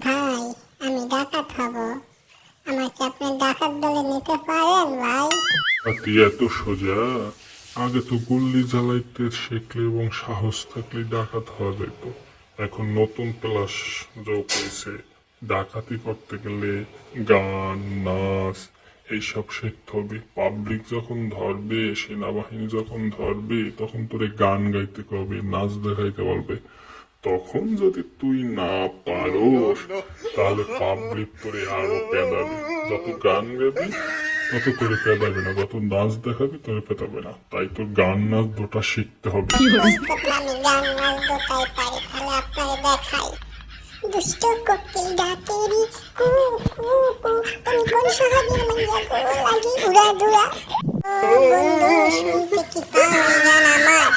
ভাই, আমি ডাকাত হব। আমাকে আপনি ডাকাত দলে নিতে পারেন ভাই? আর তুই এত সোজা? আগে তো গুল্লি জ্বালাইতে শিখলে এবং সাহস থাকলে ডাকাত হওয়া যেত। এখন নতুন প্লাস যোগ হয়েছে, ডাকাতি করতে গেলে গান নাচ এইসব শিখতে হবে। পাবলিক যখন ধরবে, সেনাবাহিনী যখন ধরবে, তখন তোরে গান গাইতে হবে, নাচ দেখাইতে বলবে। তখন যদি তুই না পারোস, তাহলে পাবলিক তোরে আরো পেদাবে। যত গান গাবি তত তোরে পেদাবে না, যত নাচ দেখাবি তোরে পেদাবে না। তাই তোর গান নাচ দুটা শিখতে হবে। ওই কথা, আমি গান নাচ দুটাই পারি, তাহলে আপনাকে দেখাই। দুষ্ট কোকিল ডাকেরি কু কু কু, তুমি কোন সোহাগের মাইয়া গো, লাগি উড়া দুরা। ও বন্ধু, শুনতে কি পাও এই গান আমার?